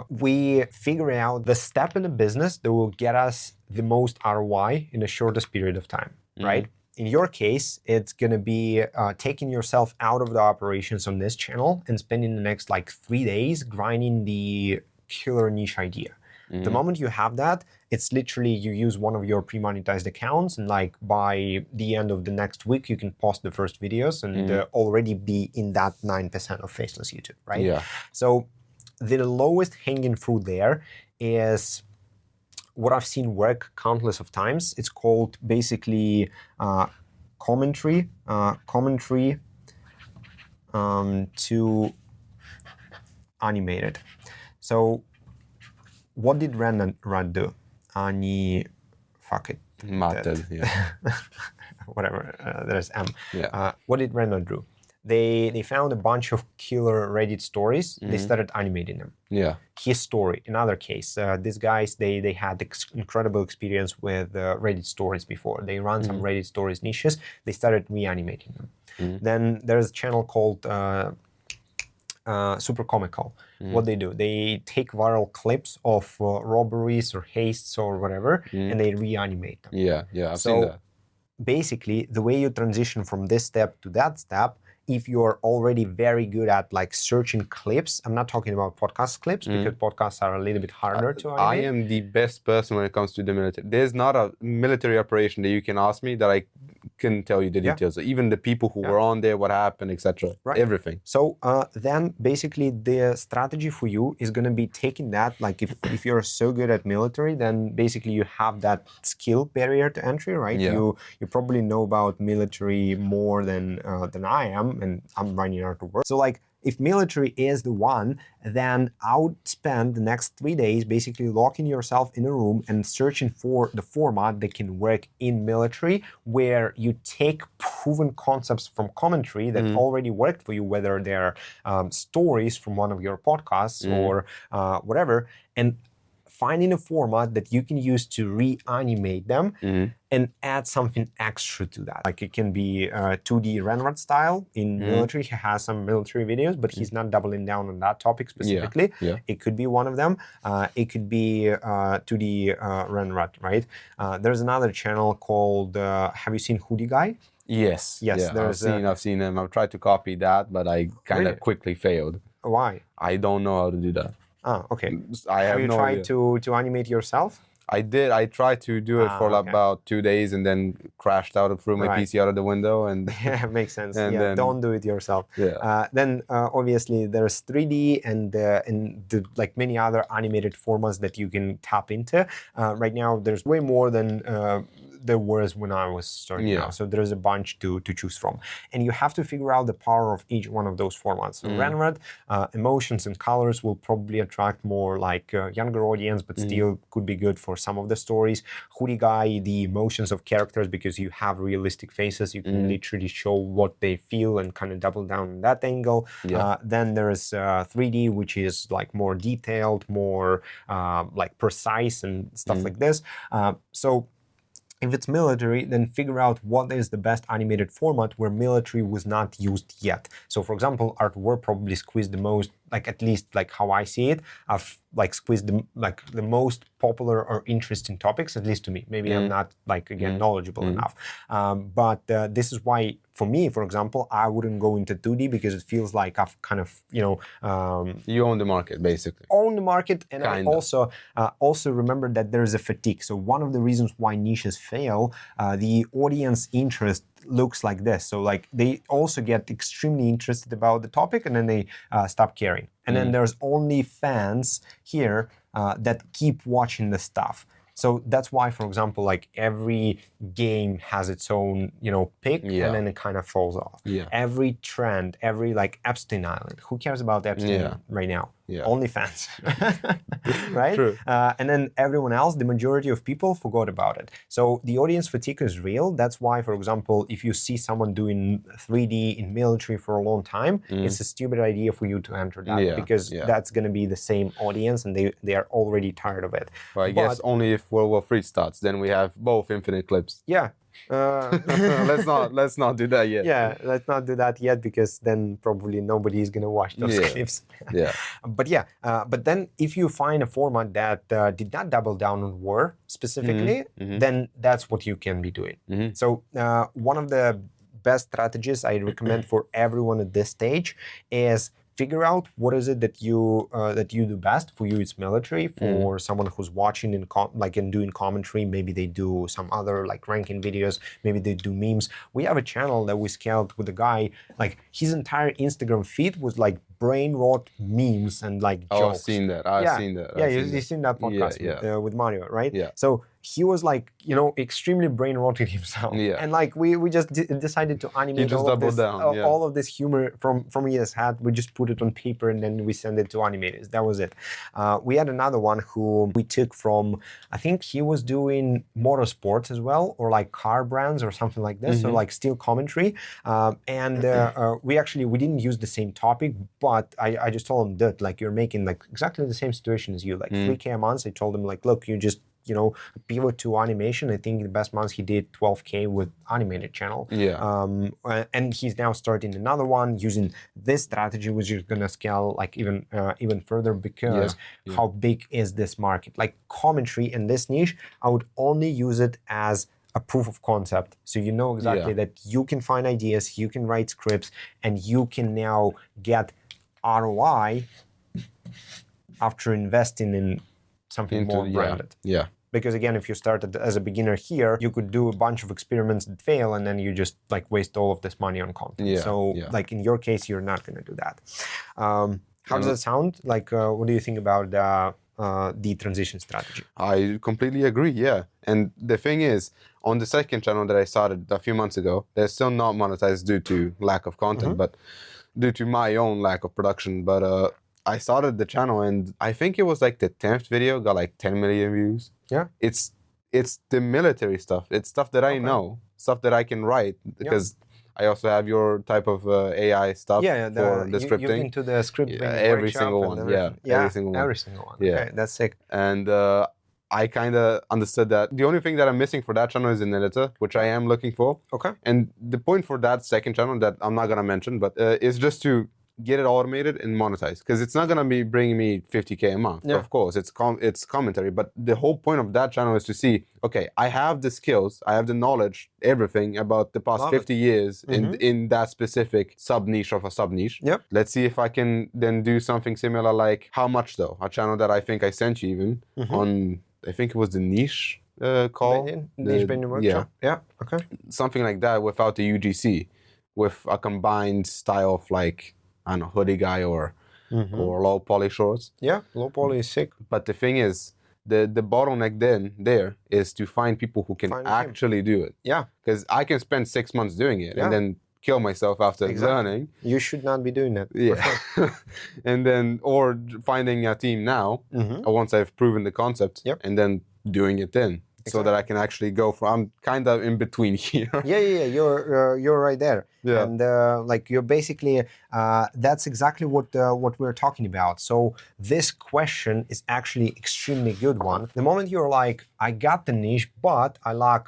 A: we figure out the step in the business that will get us the most ROI in the shortest period of time, right? In your case, it's going to be taking yourself out of the operations on this channel and spending the next like 3 days grinding the killer niche idea. The moment you have that, it's literally you use one of your pre-monetized accounts, and like by the end of the next week, you can post the first videos and already be in that 9% of faceless YouTube, right?
B: Yeah.
A: So the lowest hanging fruit there is what I've seen work countless of times. It's called basically commentary to animated. So what did Rand do? Fuck it.
B: Matted, yeah.
A: Whatever, there's M.
B: Yeah.
A: What did Rand do? They found a bunch of killer Reddit stories. They started animating them.
B: Yeah.
A: His story, another case. These guys, they had incredible experience with Reddit stories before. They run some Reddit stories niches. They started reanimating them. Then there's a channel called Super Comical. What they do, they take viral clips of robberies or hastes or whatever, and they reanimate them.
B: Yeah, yeah, I've seen that.
A: Basically, the way you transition from this step to that step, if you're already very good at like searching clips, I'm not talking about podcast clips because podcasts are a little bit harder to animate.
B: I am the best person when it comes to the military. There's not a military operation that you can ask me that I can tell you the details. Even the people who were on there, what happened, etc.
A: Right.
B: Everything.
A: So then basically the strategy for you is going to be taking that, like if you're so good at military, then basically you have that skill barrier to entry, right?
B: Yeah.
A: You probably know about military more than I am, and I'm running out of work. So like if military is the one, then I would spend the next 3 days basically locking yourself in a room and searching for the format that can work in military, where you take proven concepts from commentary that already worked for you, whether they're stories from one of your podcasts or whatever, and finding a format that you can use to reanimate them and add something extra to that. Like it can be 2D Renrat style in military. He has some military videos, but he's not doubling down on that topic specifically.
B: Yeah.
A: It could be one of them. It could be 2D Renrat, right? There's another channel called, have you seen Hoodie Guy?
B: Yes.
A: Yes,
B: Yeah, I've seen them. I've tried to copy that, but I kind of quickly failed.
A: Why?
B: I don't know how to do that.
A: Ah, okay.
B: Have
A: you
B: no
A: tried
B: idea.
A: to animate yourself?
B: I did. I tried to do it for about 2 days and then crashed out, threw my PC out of the window. And
A: yeah, makes sense.
B: and
A: Yeah,
B: then,
A: don't do it yourself.
B: Yeah.
A: Then obviously there's 3D and like many other animated formats that you can tap into. Right now there's way more than there was when I was starting out. So there's a bunch to choose from. And you have to figure out the power of each one of those formats. So Renrat, emotions and colors will probably attract more like younger audience, but still could be good for some of the stories. Hoodie Guy, the emotions of characters, because you have realistic faces, you can literally show what they feel and kind of double down on that angle. Then there's 3D, which is like more detailed, more like precise and stuff like this. So if it's military, then figure out what is the best animated format where military was not used yet. So for example, Art War probably squeezed the most, like at least like how I see it, I've like squeezed the most popular or interesting topics, at least to me. Maybe I'm not like, again, knowledgeable enough. But this is why, for me, for example, I wouldn't go into 2D because it feels like I've kind of, you
B: own the market, basically.
A: Own the market, and I also remember that there's a fatigue. So one of the reasons why niches fail, the audience interest looks like this. So like they also get extremely interested about the topic and then they stop caring. And then there's only fans here that keep watching the stuff. So that's why, for example, like every game has its own, pick,
B: Yeah.
A: and then it kind of falls off.
B: Yeah.
A: Every trend, every like Epstein Island, who cares about Epstein right now?
B: Yeah.
A: Only fans, right?
B: True.
A: And then everyone else, the majority of people forgot about it. So the audience fatigue is real. That's why, for example, if you see someone doing 3D in military for a long time, it's a stupid idea for you to enter that because that's going to be the same audience and they are already tired of it.
B: Well, I guess only if World War III starts, then we have both infinite clips.
A: Yeah.
B: Let's not do that yet.
A: Yeah, let's not do that yet because then probably nobody is gonna watch those clips.
B: Yeah.
A: But then if you find a format that did not double down on war specifically, then that's what you can be doing. So one of the best strategies I recommend for everyone at this stage is figure out what is it that you do best. For you, it's military. For someone who's watching and doing commentary, maybe they do some other like ranking videos. Maybe they do memes. We have a channel that we scaled with a guy. Like his entire Instagram feed was like brain rot memes and like jokes.
B: I've seen that. I've seen that.
A: You've seen that podcast with Mario, right?
B: Yeah.
A: So he was like, extremely brain rotting himself.
B: Yeah.
A: And like we just decided to animate all of this humor from his head. We just put it on paper and then we send it to animators. That was it. We had another one who we took from, I think he was doing motorsports as well, or like car brands or something like this. So like still commentary. We didn't use the same topic, but I just told him that like you're making like exactly the same situation as you, like 3K a month. I told him like, look, you just pivot to animation. I think the best months he did 12K with animated channel. And he's now starting another one using this strategy, which is gonna scale like even further because how big is this market? Like commentary in this niche, I would only use it as a proof of concept. So you know exactly that you can find ideas, you can write scripts, and you can now get ROI after investing in something more branded.
B: Yeah.
A: Because again, if you started as a beginner here, you could do a bunch of experiments that fail and then you just like waste all of this money on content. Like in your case, you're not going to do that. How does it sound? Like, what do you think about the transition strategy?
B: I completely agree, yeah. And the thing is, on the second channel that I started a few months ago, they're still not monetized due to lack of content, but due to my own lack of production. But I started the channel and I think it was like the 10th video got like 10 million views. Yeah. It's the military stuff. It's stuff that I know, stuff that I can write because I also have your type of AI stuff for the scripting.
A: You're into the scripting
B: every single one. Every single one.
A: Every single one. Okay, that's sick.
B: And I kind of understood that the only thing that I'm missing for that channel is an editor, which I am looking for. Okay. And the point for that second channel that I'm not going to mention, but is just to get it automated and monetized, because it's not going to be bringing me 50K a month. Of course, it's commentary, but the whole point of that channel is to see, okay, I have the skills, I have the knowledge, everything about the past 50 years in that specific sub-niche of a sub-niche. Let's see if I can then do something similar, like How Much Though, a channel that I think I sent you even on, I think it was the niche call.
A: Niche Bending Workshop. Okay.
B: Something like that without the UGC, with a combined style of like, I don't know, hoodie guy or low poly shorts. Yeah, low poly is sick. But the thing is, the bottleneck there is to find people who can actually do it. Yeah. Because I can spend 6 months doing it and then kill myself after learning. You should not be doing that. Yeah. And then, or finding a team now, once I've proven the concept, and then doing it then. So that I can actually go from, I'm kind of in between here. You're right there. Yeah. And like you're basically, that's exactly what we're talking about. So this question is actually extremely good one. The moment you're like, I got the niche, but I lack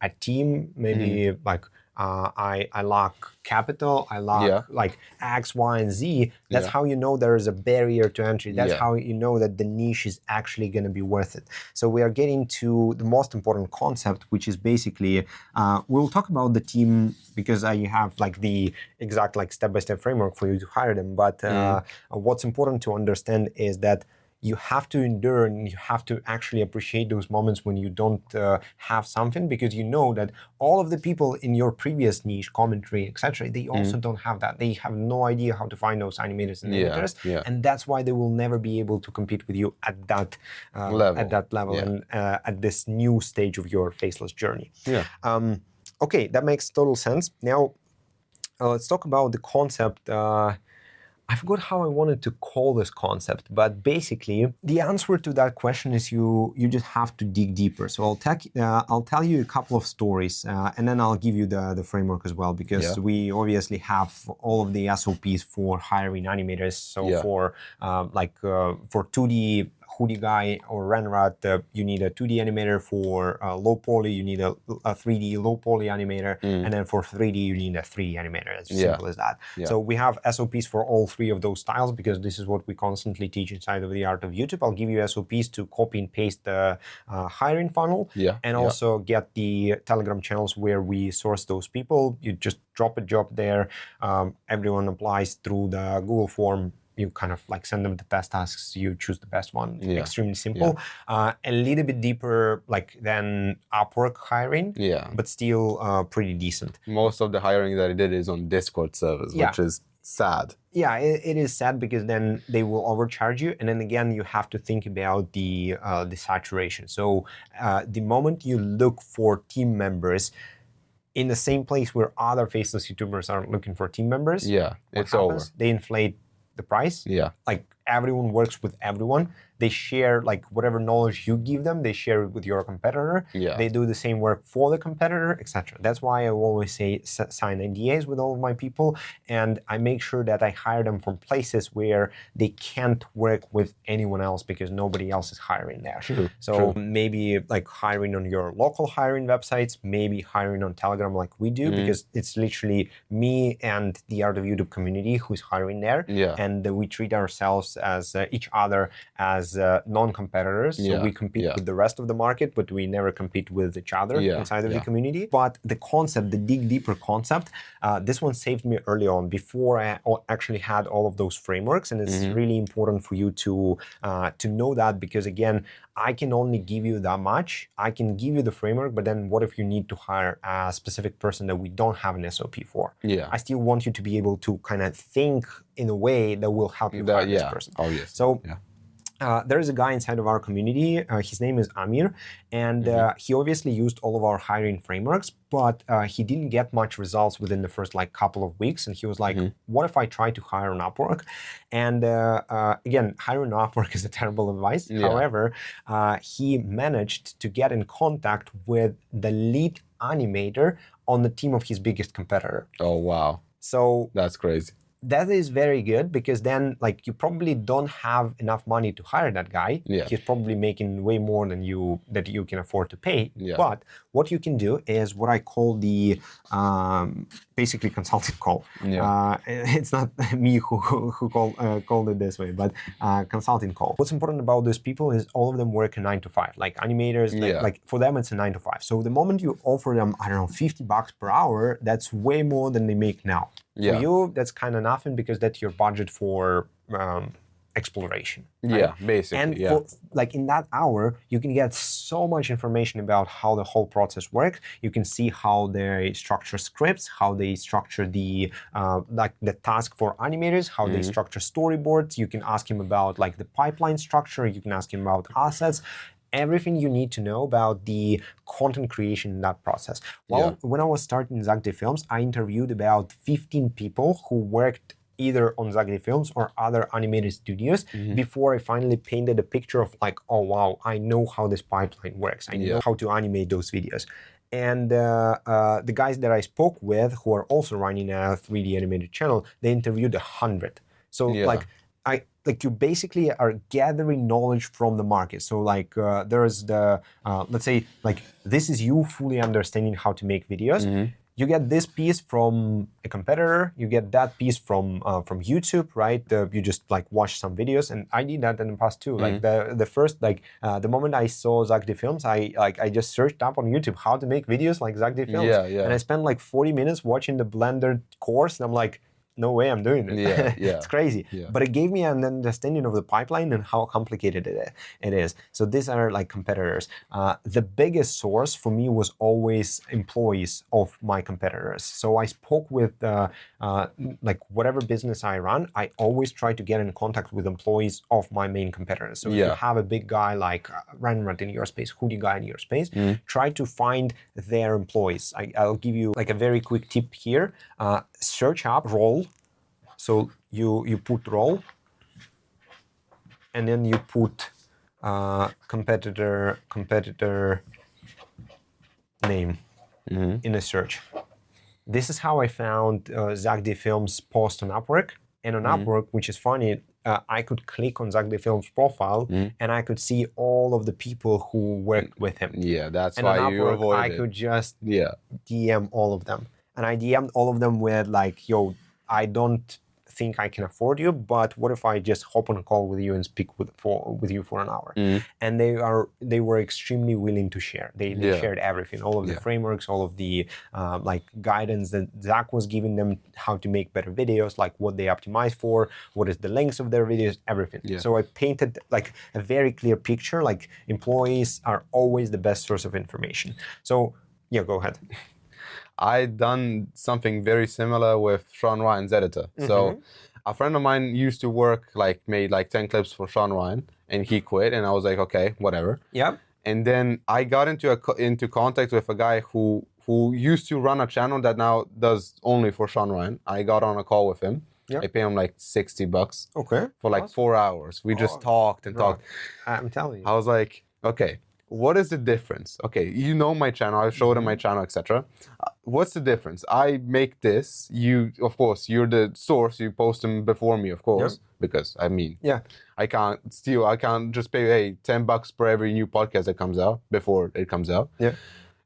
B: a team, maybe like I lack capital, I lack like X, Y, and Z. That's how you know there is a barrier to entry. That's how you know that the niche is actually going to be worth it. So we are getting to the most important concept, which is basically, we'll talk about the team because I have like the exact like step-by-step framework for you to hire them. But what's important to understand is that
A: you have to endure and you have to actually appreciate those moments when you don't have something, because you know that all of the people in your previous niche, commentary, etc., they also don't have that. They have no idea how to find those animators and editors, and that's why they will never be able to compete with you at that level and at this new stage of your faceless journey. Okay, that makes total sense. Now, let's talk about the concept. I forgot how I wanted to call this concept, but basically the answer to that question is you just have to dig deeper. So I'll tell you a couple of stories, and then I'll give you the framework as well, because we obviously have all of the SOPs for hiring animators. So for 2D hoodie guy or Renrat, you need a 2D animator. For low poly, you need a 3D low poly animator, and then for 3D, you need a 3D animator. It's as simple as that. So we have SOPs for all three of those styles, because this is what we constantly teach inside of the Art of YouTube. I'll give you SOPs to copy and paste the hiring funnel, and also get the Telegram channels where we source those people. You just drop a job there. Everyone applies through the Google form. You kind of like send them the test tasks, you choose the best one. Extremely simple. A little bit deeper than Upwork hiring, but still pretty decent.
B: Most of the hiring that I did is on Discord servers, which is sad.
A: Yeah, it is sad, because then they will overcharge you, and then again you have to think about the saturation. So the moment you look for team members in the same place where other faceless YouTubers are looking for team members,
B: it's over.
A: They inflate the price. Like everyone works with everyone. They share like whatever knowledge you give them, they share it with your competitor. They do the same work for the competitor, etc. That's why I always say sign NDAs with all of my people, and I make sure that I hire them from places where they can't work with anyone else, because nobody else is hiring there. So maybe like hiring on your local hiring websites, maybe hiring on Telegram like we do, because it's literally me and the Art of YouTube community who's hiring there, and we treat ourselves as each other as non-competitors. So we compete with the rest of the market, but we never compete with each other inside of the community. But the concept, the dig deeper concept, this one saved me early on, before I actually had all of those frameworks. And it's really important for you to know that, because again, I can only give you that much. I can give you the framework, but then what if you need to hire a specific person that we don't have an SOP for? I still want you to be able to kind of think in a way that will help you hire this person. So there is a guy inside of our community, his name is Amir, and he obviously used all of our hiring frameworks, but he didn't get much results within the first like couple of weeks, and he was like, what if I try to hire on Upwork? And again, hiring on Upwork is a terrible advice. However, he managed to get in contact with the lead animator on the team of his biggest competitor.
B: Oh, wow.
A: So
B: that's crazy.
A: That is very good, because then like you probably don't have enough money to hire that guy. He's probably making way more than you can afford to pay. But what you can do is what I call the basically consulting call. It's not me who called it this way, but consulting call. What's important about those people is all of them work a 9 to 5. Like animators, like for them it's a 9 to 5. So the moment you offer them, I don't know, $50 per hour, that's way more than they make now. For you, that's kind of nothing, because that's your budget for exploration. Right?
B: Basically.
A: And for, like in that hour, you can get so much information about how the whole process works. You can see how they structure scripts, how they structure the like the task for animators, how they structure storyboards. You can ask him about like the pipeline structure. You can ask him about assets. Everything you need to know about the content creation in that process. Well, when I was starting Zeck Felms, I interviewed about 15 people who worked either on Zeck Felms or other animated studios before I finally painted a picture of like, oh wow, I know how this pipeline works. I know how to animate those videos. And the guys that I spoke with, who are also running a 3D animated channel, they interviewed 100. So like you basically are gathering knowledge from the market. So like there's the, let's say like this is you fully understanding how to make videos. You get this piece from a competitor, you get that piece from YouTube, right? You just like watch some videos, and I did that in the past too. Like the first, like the moment I saw Zeck Felms, I just searched up on YouTube how to make videos like Zeck Felms. And I spent like 40 minutes watching the Blender course, and I'm like, no way I'm doing it.
B: Yeah, yeah.
A: It's crazy.
B: Yeah.
A: But it gave me an understanding of the pipeline and how complicated it is. So these are like competitors. The biggest source for me was always employees of my competitors. So I spoke with like whatever business I run, I always try to get in contact with employees of my main competitors. So if you have a big guy like Renrat in your space, hoodie guy in your space, try to find their employees. I'll give you like a very quick tip here. Search up role. So you put role, and then you put competitor name in a search. This is how I found Zeck Felms' post on Upwork. And on Upwork, which is funny, I could click on Zeck Felms' profile and I could see all of the people who worked with him.
B: Yeah, that's
A: and
B: why
A: on
B: you
A: Upwork,
B: avoid
A: I
B: it.
A: could just DM all of them. And I DM'd all of them with like, yo, I don't think I can afford you, but what if I just hop on a call with you and speak with you for an hour? And they were extremely willing to share. They shared everything, all of the frameworks, all of the like guidance that Zeck was giving them, how to make better videos, like what they optimize for, what is the length of their videos, everything. So I painted like a very clear picture, like employees are always the best source of information. So yeah, go ahead.
B: I done something very similar with Sean Ryan's editor. So a friend of mine used to work, like made like 10 clips for Sean Ryan, and he quit, and I was like, okay, whatever.
A: Yeah.
B: And then I got into contact with a guy who used to run a channel that now does only for Sean Ryan. I got on a call with him. I pay him like $60 for like 4 hours. We just talked and talked.
A: I'm telling you.
B: I was like, okay, what is the difference? Okay, you know my channel, I showed him my channel, etc. What's the difference? I make this, you, of course, you're the source, you post them before me, of course, because I mean, I can't just pay, hey, $10 per every new podcast that comes out before it comes out.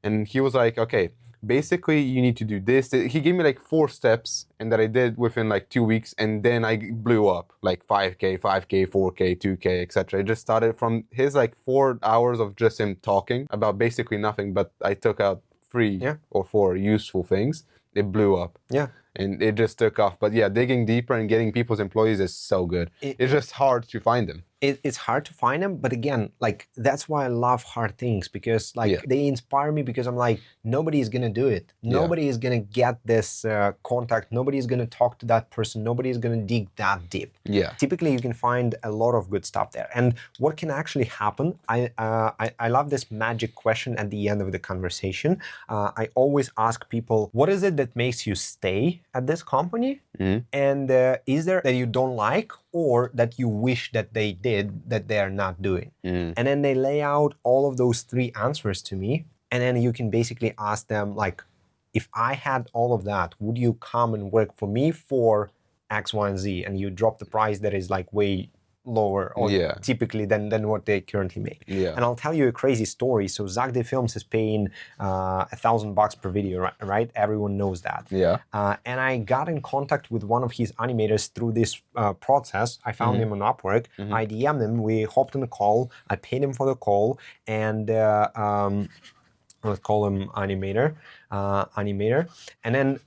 B: And he was like, okay, basically you need to do this. He gave me like 4 steps, and that I did within like 2 weeks, and then I blew up like 5K, 4K, 2K, etc. It just started from his like 4 hours of just him talking about basically nothing, but I took out 3 or 4 useful things. It blew up. And it just took off. But yeah, digging deeper and getting people's employees is so good. It's just hard to find them.
A: It's hard to find them, but again, like that's why I love hard things, because like they inspire me, because I'm like, nobody is gonna do it. Nobody is gonna get this contact. Nobody is gonna talk to that person. Nobody is gonna dig that deep. Typically, you can find a lot of good stuff there. And what can actually happen? I love this magic question at the end of the conversation. I always ask people, what is it that makes you stay at this company? And is there that you don't like, or that you wish that they did that they are not doing? And then they lay out all of those 3 answers to me, and then you can basically ask them like, if I had all of that, would you come and work for me for X, Y, and Z? And you drop the price that is like way lower or typically than what they currently make. And I'll tell you a crazy story. So Zeck Felms is paying $1,000 per video, right? Everyone knows that. And I got in contact with one of his animators through this process. I found him on Upwork. I DM'd him. We hopped on a call. I paid him for the call, and let's call him animator. And then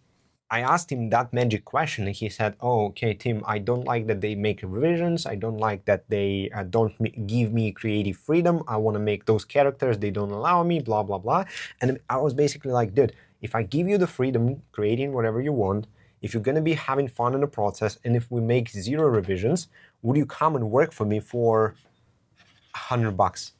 A: I asked him that magic question, and he said, oh, okay, Tim, I don't like that they make revisions. I don't like that they don't give me creative freedom. I want to make those characters. They don't allow me, blah, blah, blah. And I was basically like, dude, if I give you the freedom creating whatever you want, if you're going to be having fun in the process, and if we make 0 revisions, would you come and work for me for $100?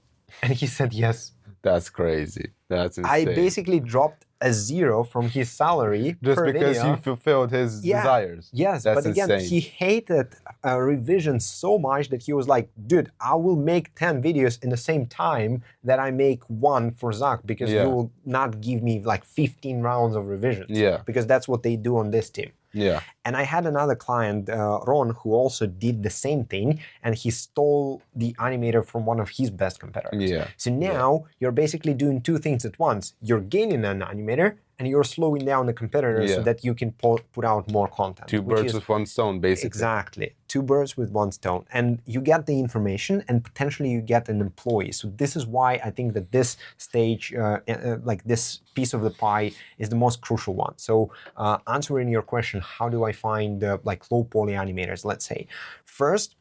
A: And he said yes.
B: That's crazy. That's insane.
A: I basically dropped a 0 from his salary
B: just
A: per
B: because
A: video.
B: you fulfilled his desires.
A: Yes,
B: that's
A: but again,
B: insane.
A: he hated revisions so much that he was like, dude, I will make 10 videos in the same time that I make 1 for Zeck, because you will not give me like 15 rounds of revisions. Because that's what they do on this team. And I had another client, Ron, who also did the same thing, and he stole the animator from one of his best competitors. So now you're basically doing 2 things at once. You're gaining an animator, and you're slowing down the competitors so that you can put out more content.
B: Two birds with one stone, basically.
A: Exactly. Two birds with one stone. And you get the information and potentially you get an employee. So this is why I think that this stage, like this piece of the pie is the most crucial one. So answering your question, how do I find like low poly animators, let's say. First,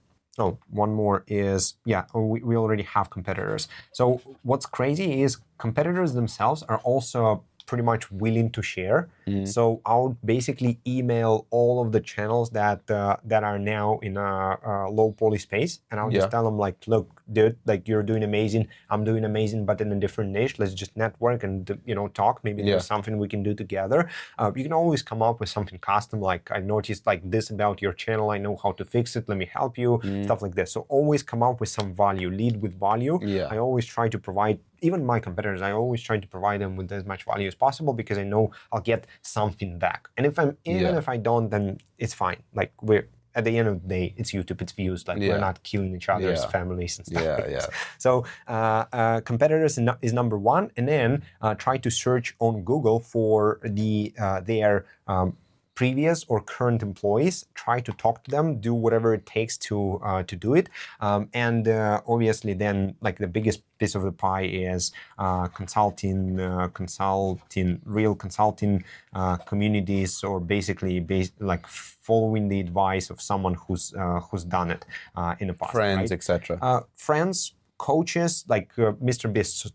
A: one more is, we already have competitors. So what's crazy is competitors themselves are also pretty much willing to share. So I would basically email all of the channels that are now in a low poly space, and I'll just tell them like, look, dude, like you're doing amazing, I'm doing amazing, but in a different niche. Let's just network and talk. Maybe there's something we can do together. You can always come up with something custom, like I noticed like this about your channel. I know how to fix it. Let me help you. Stuff like this. So always come up with some value. Lead with value. I always try to provide. Even my competitors, I always try to provide them with as much value as possible because I know I'll get something back. And even if I don't, then it's fine. Like we're at the end of the day, it's YouTube, it's views. Like we're not killing each other's families and stuff like this. So competitors is number one, and then try to search on Google for their previous or current employees. Try to talk to them, do whatever it takes to do it, and obviously then like the biggest piece of the pie is consulting real consulting communities, or basically like following the advice of someone who's done it in the past.
B: Friends, etc.
A: Friends. Coaches, like Mr. Beast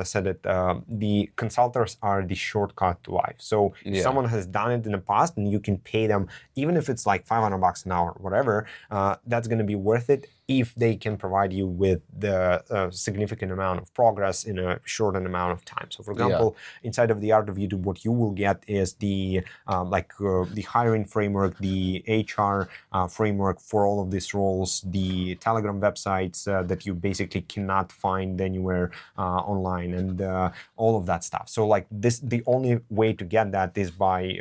A: said it, the consultants are the shortcut to life. So if someone has done it in the past and you can pay them, even if it's like $500 an hour, whatever, that's going to be worth it if they can provide you with the significant amount of progress in a shortened amount of time. So for example, inside of the Art of YouTube, what you will get is the the hiring framework, the HR framework for all of these roles, the Telegram websites that you basically cannot find anywhere online, and all of that stuff. So like this, the only way to get that is by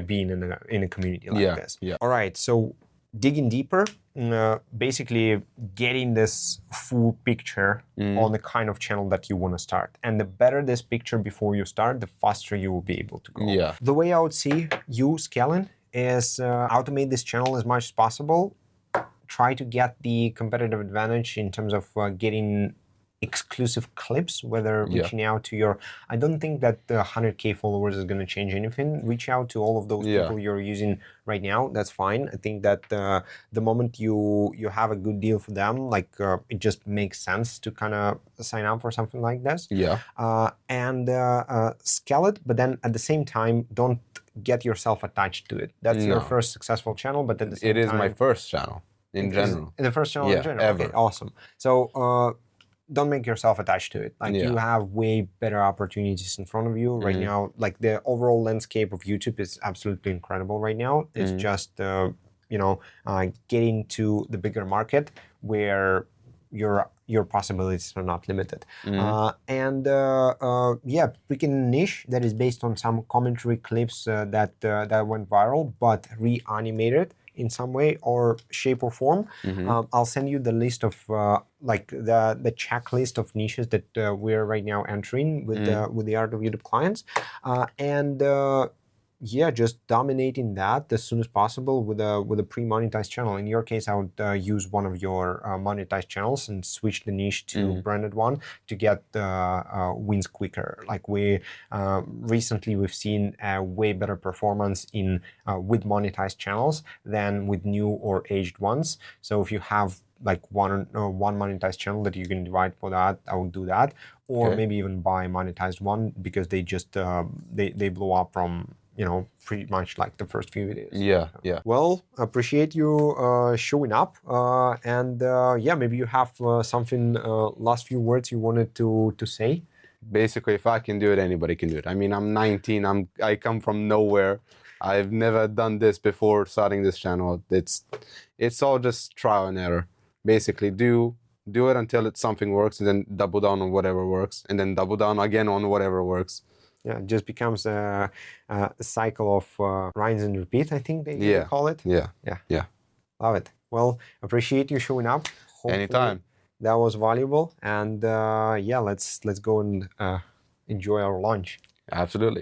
A: being in a community like this. All right, so digging deeper, basically getting this full picture on the kind of channel that you want to start. And the better this picture before you start, the faster you will be able to go. The way I would see you scaling is automate this channel as much as possible. Try to get the competitive advantage in terms of getting exclusive clips, whether reaching out to your, I don't think that the 100K followers is going to change anything. Reach out to all of those people you're using right now. That's fine. I think that the moment you have a good deal for them, like it just makes sense to kind of sign up for something like this. And scale it, but then at the same time, don't get yourself attached to it. That's your first successful channel, but at the same time,
B: it is my first channel in general.
A: The first channel in general.
B: Ever.
A: Okay, awesome. So don't make yourself attached to it. Like you have way better opportunities in front of you right now. Like the overall landscape of YouTube is absolutely incredible right now. It's just getting to the bigger market where your possibilities are not limited. Picking a niche that is based on some commentary clips that went viral, but reanimated in some way or shape or form. I'll send you the list of the checklist of niches that we're right now entering with the Art of YouTube clients, just dominating that as soon as possible with a pre-monetized channel. In your case, I would use one of your monetized channels and switch the niche to branded one to get wins quicker. Like recently we've seen a way better performance in with monetized channels than with new or aged ones. So if you have like one monetized channel that you can divide for that, I would do that, or maybe even buy a monetized one because they just they blow up from pretty much like the first few videos. Well, appreciate you showing up, and maybe you have something last few words you wanted to say.
B: Basically, if I can do it, anybody can do it. I mean, I'm 19. I come from nowhere. I've never done this before starting this channel. It's all just trial and error. Basically, do it until something works, and then double down on whatever works, and then double down again on whatever works.
A: Yeah, it just becomes a cycle of rinse and repeat, I think they call it.
B: Yeah.
A: Love it. Well, appreciate you showing up. Hopefully
B: anytime.
A: That was valuable. And let's go and enjoy our lunch.
B: Absolutely.